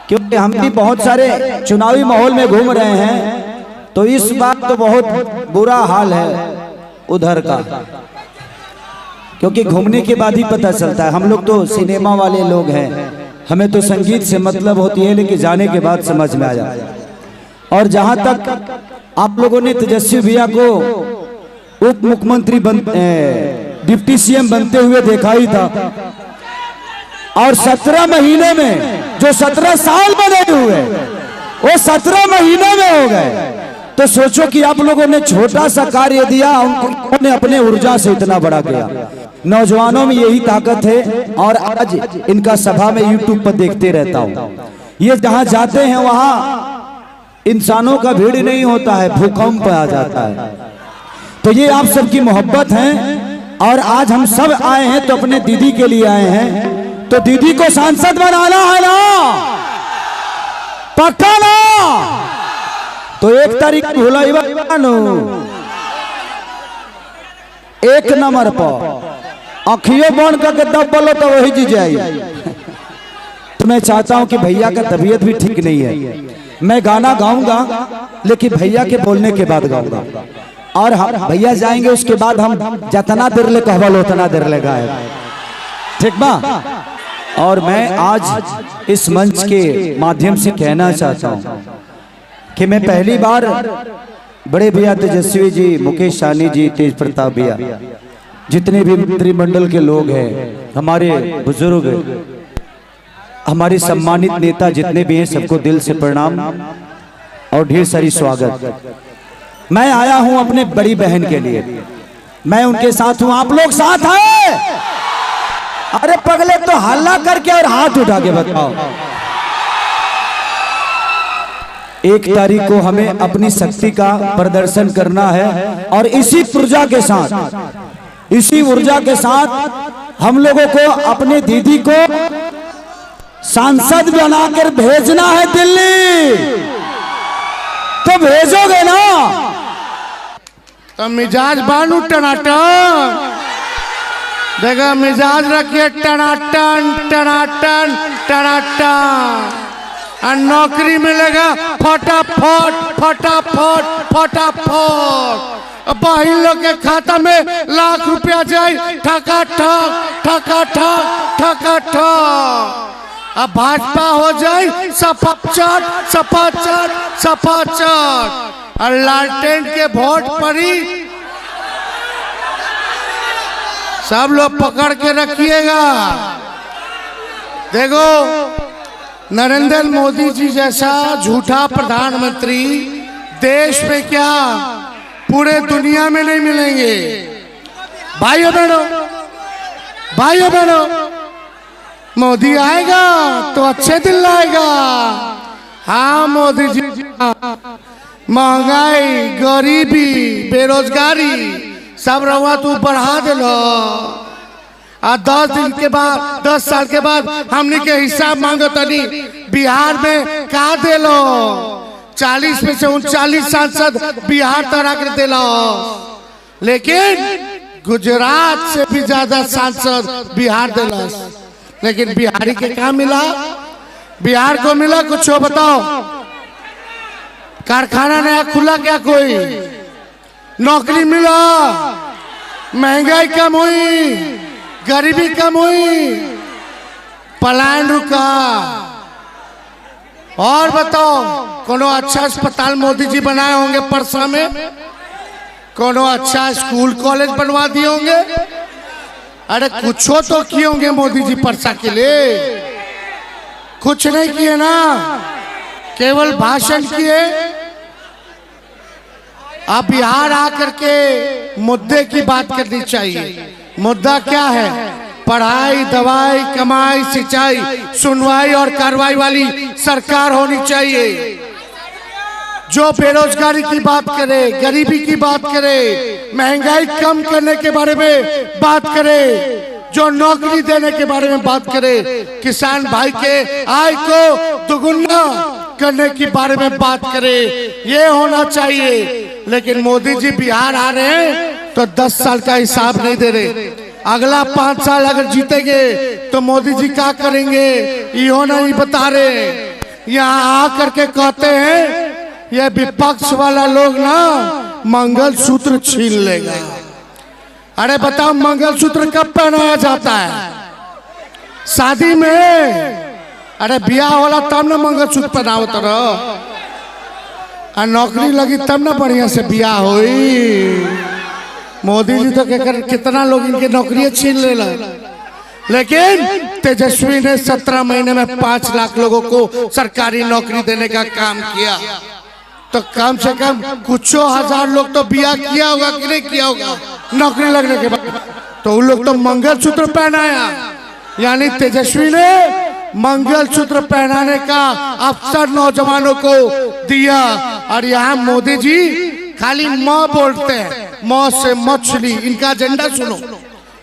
क्योंकि हम भी बहुत सारे चुनावी माहौल में घूम रहे हैं, तो इस बार तो बहुत बुरा हाल है उधर का, क्योंकि घूमने के बाद ही पता चलता है। हम लोग तो सिनेमा वाले लोग हैं, हमें तो संगीत से मतलब होती है, लेकिन जाने के बाद समझ में आ जाता है। और जहां तक आप लोगों ने तेजस्वी भैया को उप मुख्यमंत्री डिप्टी सीएम बनते हुए देखा ही था, और 17 महीने में जो 17 साल बने हुए वो 17 महीने में हो गए। तो सोचो कि आप लोगों ने छोटा सा कार्य दिया, उन्होंने अपने ऊर्जा से इतना बड़ा किया। नौजवानों में यही ताकत है, और आज इनका सभा में यूट्यूब पर देखते रहता हूँ। ये जहाँ जाते हैं वहाँ इंसानों का भीड़ नहीं होता है, भूकंप आ जाता है। तो ये आप सबकी मोहब्बत है, और आज हम सब आए हैं तो अपने दीदी के लिए आए हैं। तो दीदी को सांसद बनाना है ना, पक्का ना? तो 1 तारीख भुलाई एक नंबर पर अखियों बंद करके दब बोलो तो वही जी जाएगी। तो मैं चाहता हूं कि भैया का तबीयत भी ठीक नहीं है, मैं गाना गाऊंगा लेकिन भैया के बोलने के बाद गाऊंगा, और हम भैया जाएंगे उसके बाद हम जितना देर ले कहबल उतना देर ले गाए, ठीक बा? और मैं आज इस मंच के माध्यम से कहना चाहता हूं कि मैं पहली बार बड़े भैया तेजस्वी जी, मुकेश सहनी जी, तेज प्रताप भैया, जितने भी मंत्रिमंडल के लोग हैं, हमारे बुजुर्ग, हमारे सम्मानित नेता जितने भी हैं, सबको दिल से प्रणाम और ढेर सारी स्वागत। मैं आया हूं अपने बड़ी बहन के लिए, मैं उनके साथ हूं, आप लोग साथ हैं? अरे पगले तो हल्ला करके और हाथ उठा के बताओ। 1 तारीख को हमें अपनी शक्ति का प्रदर्शन करना है, और इसी ऊर्जा के साथ हम लोगों को अपने दीदी को सांसद बनाकर भेजना है दिल्ली। तो भेजोगे ना? तो मिजाज बानू टनाटन, देखा मिजाज रखिए टनाटन टनाटन टनाटन, और नौकरी मिलेगा फटाफट फटाफट फटाफट। बहन लोग के खाता में लाख रुपया जाए ठका ठक ठका ठक ठका ठक। अब भाजपा हो जाए सपाचट सपाचट सपाचट, और लालटेन के वोट पड़ी सब लोग पकड़ के रखिएगा। देखो, नरेंद्र मोदी जी जैसा झूठा प्रधानमंत्री देश में क्या पूरे दुनिया में नहीं मिलेंगे। भाइयों बहनों, मोदी आएगा तो अच्छे दिन लाएगा। हाँ मोदी जी, महंगाई, गरीबी, बेरोजगारी सब रवा तू बढ़ा दिलो, और 10 दिन के बाद 10 साल के बाद हमने के हिसाब मांगो तनी बिहार में का दिलो। 40 में से 39 सांसद बिहार तरह कर दिलो, लेकिन गुजरात से भी ज्यादा सांसद बिहार दिला, लेकिन बिहारी के क्या मिला? बिहार को मिला कुछ हो बताओ? कारखाना नया खुला क्या? कोई नौकरी मिला? महंगाई कम हुई? गरीबी कम हुई? पलायन रुका? और बताओ, कोनो अच्छा अस्पताल मोदी जी बनाए होंगे परसा में? कोनो अच्छा स्कूल कॉलेज बनवा दिए होंगे? अरे कुछ तो किए होंगे मोदी जी परसा के लिए? कुछ नहीं किए ना, केवल भाषण किए। अब बिहार आकर के मुद्दे की बात करनी चाहिए। मुद्दा क्या है? पढ़ाई, दवाई, कमाई, सिंचाई, सुनवाई और कार्रवाई वाली सरकार होनी चाहिए, जो बेरोजगारी की बात करे, गरीबी की बात करे, महंगाई कम करने के बारे में बात करे, जो नौकरी देने के बारे में बात करे, किसान भाई के आय को दुगुना करने के बारे में बात करे। ये होना चाहिए। लेकिन मोदी जी बिहार आ रहे हैं तो 10 साल का हिसाब नहीं दे रहे। अगला 5 साल अगर जीतेंगे तो मोदी जी क्या करेंगे यो नहीं बता रहे। यहाँ आकर के कहते हैं ये विपक्ष वाला लोग ना मंगलसूत्र छीन लेगा। अरे बताओ मंगलसूत्र कब पहनाया जाता है? शादी में। अरे ब्याह वाला तब ना मंगलसूत्र पहनाओ तो नौकरी लगी तब ना बढ़िया से ब्याह होई। मोदी जी तो कितना लोग इनके नौकरियां छीन ले। लेकिन तेजस्वी ने 17 महीने में 5 लाख लोगों को सरकारी नौकरी देने का काम किया। तो कम से कम कुछ हजार लोग तो ब्याह किया होगा कि नहीं किया होगा नौकरी लगने के बाद। तो उन लोग तो मंगलसूत्र पहनाया, यानी तेजस्वी ने मंगलसूत्र पहनाने का अवसर नौजवानों को दिया। और यहाँ मोदी जी खाली मौ बोलते हैं, मौ से मछली। इनका एजेंडा सुनो,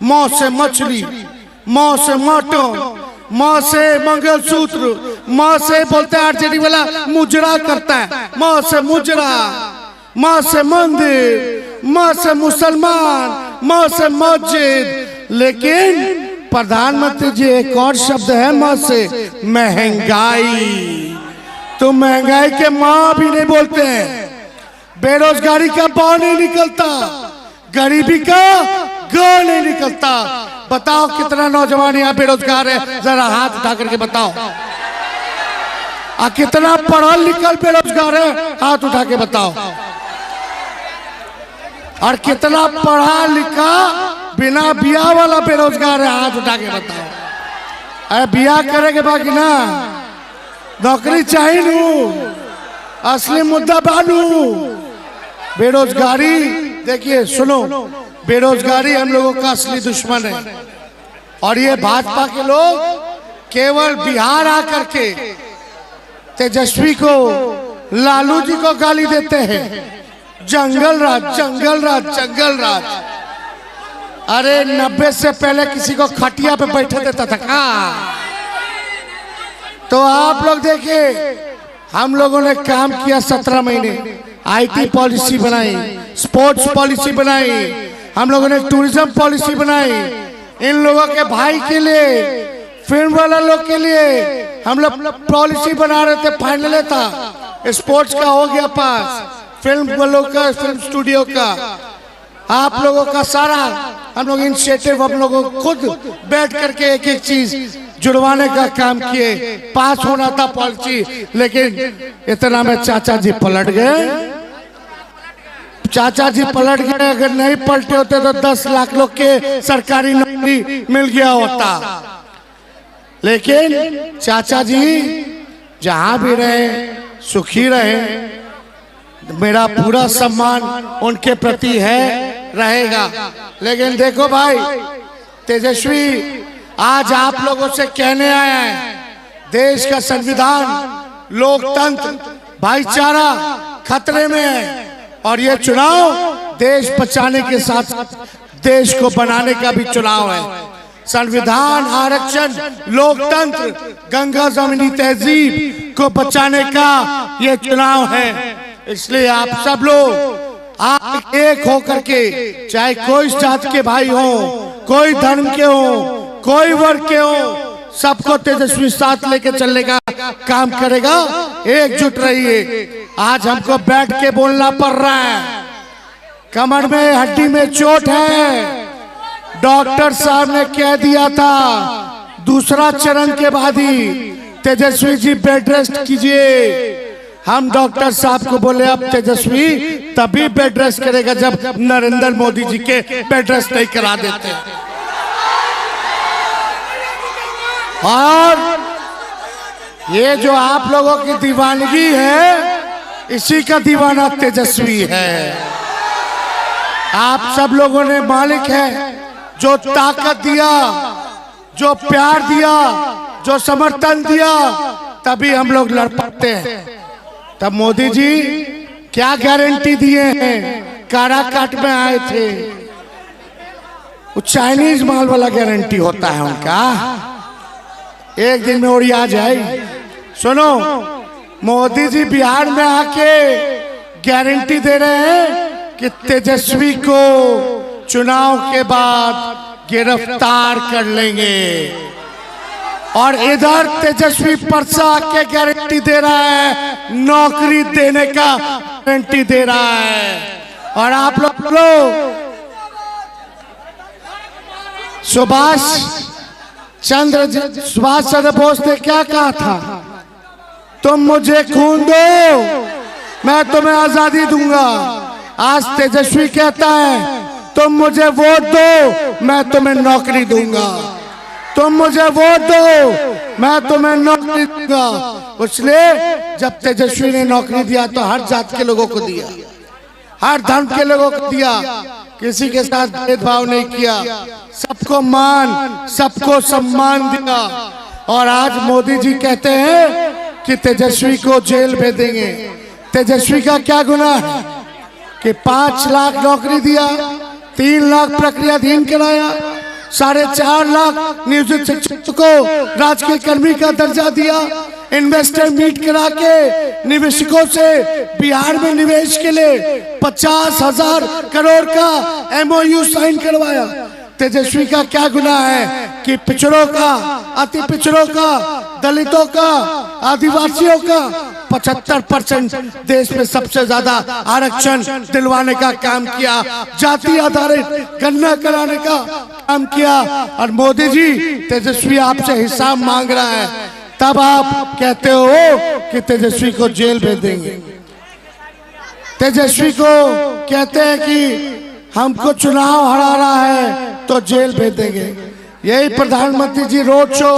मौ से मछली, मौ से मटन, मौ से मंगलसूत्र, मौ से बोलते हैं आरजेडी वाला मुजरा करता है, मौ से मुजरा, मौ से मंदिर, मौ से मुसलमान, मौ से मस्जिद। लेकिन प्रधानमंत्री जी एक और शब्द है मौ से, महंगाई। तो महंगाई के माँ भी नहीं बोलते हैं। बेरोजगारी का बाव नहीं निकलता, गरीबी का ग नहीं निकलता। बताओ कितना नौजवान यहाँ बेरोजगार है, जरा हाथ उठा करके बताओ। कितना पढ़ा लिखा बेरोजगार है, हाथ उठा के बताओ। और कितना पढ़ा लिखा बिना बियाह वाला बेरोजगार है, हाथ उठा के बताओ। अरे बियाह करेंगे बाकी ना, नौकरी चाहिए नू, असली मुद्दा बानू। बेरोजगारी देखिए सुनो, बेरोजगारी हम लोगों का असली दुश्मन है। और ये भाजपा के लोग केवल बिहार आकर के तेजस्वी को, लालू जी को गाली देते हैं, जंगल राज, जंगल राज, जंगल राज। अरे 90 से पहले किसी को खटिया पे बैठे देता था क्या? तो आप लोग देखिए, हम लोगों ने काम किया 17 महीने, आईटी पॉलिसी बनाई, स्पोर्ट्स पॉलिसी बनाई, हम लोगों ने टूरिज्म पॉलिसी बनाई। इन लोगों के भाई के लिए, फिल्म वाला लोग के लिए हम लोग पॉलिसी बना रहे थे। फाइनल था, स्पोर्ट्स का हो गया पास, फिल्म वालों का, फिल्म स्टूडियो का, आप लोगों का सारा हम लोग इनिशिएटिव, हम लोगों खुद बैठ करके एक एक चीज जुड़वाने का काम किए। पास होना था पॉलिसी, लेकिन इतना में चाचा जी पलट गए। चाचा जी पलट गए, अगर नहीं पलटे होते तो 10 लाख लोग के सरकारी नौकरी मिल गया होता। लेकिन चाचा जी जहां भी रहे सुखी रहे, मेरा पूरा सम्मान उनके प्रति है, रहेगा। लेकिन देखो भाई, तेजस्वी आज आप लोगों से कहने आया है, देश का संविधान, लोकतंत्र, भाईचारा खतरे में है। और ये चुनाव देश बचाने के साथ देश को बनाने का भी चुनाव है। संविधान, आरक्षण, लोकतंत्र, गंगा जमीनी तहजीब को बचाने का ये चुनाव है। इसलिए आप सब लोग आप एक होकर के, चाहे कोई जात के भाई हो, कोई धर्म के हो, कोई वर्ग के हो, सबको तेजस्वी साथ लेके चलने का काम करेगा। एकजुट रहिए। आज हमको बैठ के बोलना पड़ रहा है, कमर में हड्डी में चोट है। डॉक्टर साहब ने कह दिया था दूसरा चरण के बाद ही तेजस्वी जी बेड रेस्ट कीजिए। हम डॉक्टर साहब को बोले अब तेजस्वी तभी बेड रेस्ट करेगा जब नरेंद्र मोदी जी के बेड रेस्ट नहीं करा देते। और ये जो आप लोगों की दीवानगी है, इसी का दीवाना तेजस्वी है। आप सब लोगों ने मालिक है, जो ताकत दिया, जो प्यार दिया, जो समर्थन दिया, तभी हम लोग लड़ पाते हैं। तब मोदी जी क्या गारंटी दिए हैं? काराकाट में आए थे, वो चाइनीज माल वाला गारंटी होता है उनका, एक दिन में उड़ी आ जाए। सुनो, मोदी जी बिहार में आके गारंटी दे रहे हैं कि तेजस्वी को चुनाव के बाद गिरफ्तार कर लेंगे। और इधर तेजस्वी परसा के गारंटी दे रहा है, नौकरी देने का गारंटी दे रहा है। और आप लोग सुभाष चंद्र बोस ने क्या कहा था? तुम मुझे खून दो, मैं तुम्हें आजादी दूंगा। आज तेजस्वी कहता है, तुम मुझे वोट दो, मैं तुम्हें नौकरी दूंगा। तुम मुझे वोट दो, मैं तुम्हें नौकरी दूंगा। इसलिए जब तेजस्वी ने नौकरी दिया तो हर जात के लोगों को दिया, हर धर्म के लोगों को दिया, किसी के साथ भेदभाव नहीं किया, सबको मान, सबको सम्मान दिया। और आज मोदी जी कहते हैं कि तेजस्वी को जेल भेजेंगे। तेजस्वी का क्या गुनाह है कि 5 लाख नौकरी दिया, 3 लाख प्रक्रियाधीन कराया, 4.5 लाख नियोजित शिक्षक को राजकीय कर्मी का दर्जा दिया, इन्वेस्टर मीट करा के निवेशकों से बिहार में निवेश के लिए 50,000 करोड़ का MOU साइन करवाया। तेजस्वी का क्या गुनाह है कि पिछड़ों का, अति पिछड़ों का, दलितों का, आदिवासियों का 75% देश में सबसे ज्यादा आरक्षण दिलवाने का काम किया, जाति आधारित गणना कराने का काम किया। और मोदी जी तेजस्वी आपसे हिसाब मांग रहा है, तब आप कहते हो कि तेजस्वी को जेल भेज देंगे। तेजस्वी को कहते हैं कि हमको चुनाव हरा रहा है तो जेल भेज देंगे। यही प्रधानमंत्री जी रोड शो,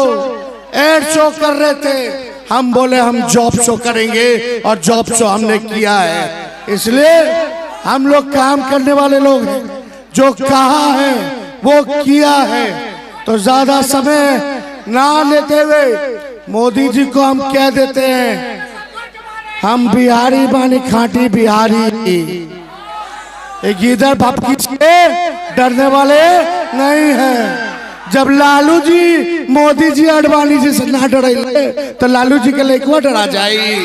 एयर शो कर रहे थे, हम बोले हम जॉब शो करेंगे और जॉब शो हमने किया है। इसलिए हम लोग काम करने वाले लोग हैं, जो कहा है वो किया है। तो ज्यादा समय ना लेते हुए मोदी जी को हम कह देते हैं, हम बिहारी बानी, खाटी बिहारी, इधर भपकी से डरने वाले नहीं हैं। जब लालू जी मोदी जी अडवाणी जी से ना डरे तो लालू जी के लेकुआ डरा जाए।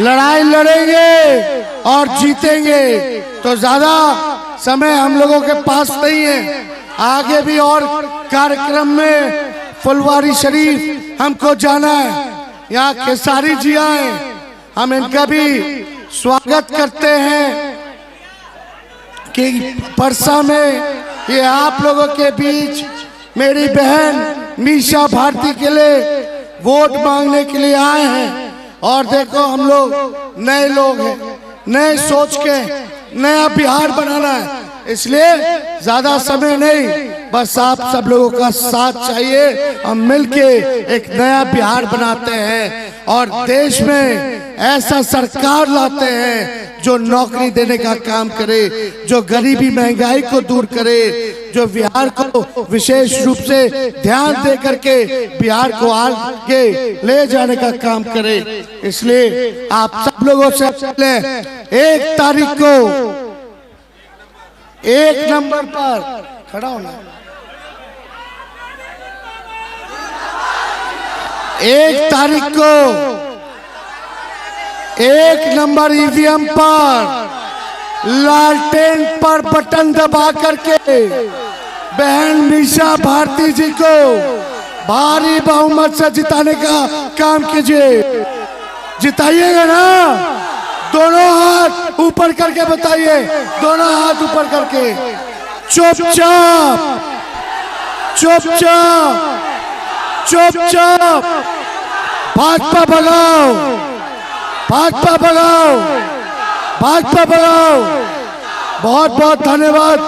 लड़ाई लड़ेंगे और जीतेंगे। तो ज्यादा समय हम लोगों के पास नहीं है, आगे भी और कार्यक्रम में फुलवारी शरीफ हमको जाना है, यहाँ खेसारी जी आए, हम इनका भी स्वागत करते हैं कि परसा में ये आप लोगों के बीच मेरी बहन मीशा भारती के लिए वोट मांगने के लिए आए हैं। और देखो हम लोग नए लोग हैं, नए सोच के नया बिहार बनाना है, इसलिए ज्यादा समय नहीं, बस आप सब लोगों का साथ चाहिए। हम मिलके एक नया बिहार बनाते हैं और देश में ऐसा सरकार लाते हैं जो नौकरी देने का काम करे, जो गरीबी महंगाई को दूर करे, जो बिहार को विशेष रूप से ध्यान दे करके बिहार को आगे ले जाने का काम करे। इसलिए आप सब लोगों से पहले 1 तारीख को 1 नंबर पर खड़ा होना, 1 तारीख को 1 नंबर ईवीएम पर लालटेन पर बटन दबा करके बहन मीशा भारती जी को भारी बहुमत से जिताने का काम कीजिए। जिताइएगा ना? दोनों हाथ ऊपर करके बताइए, दोनों हाथ ऊपर करके। चुपचाप चुपचाप चुपचाप भाजपा भगाओ, भाजपा भगाओ, भाजपा भगाओ। बहुत बहुत धन्यवाद।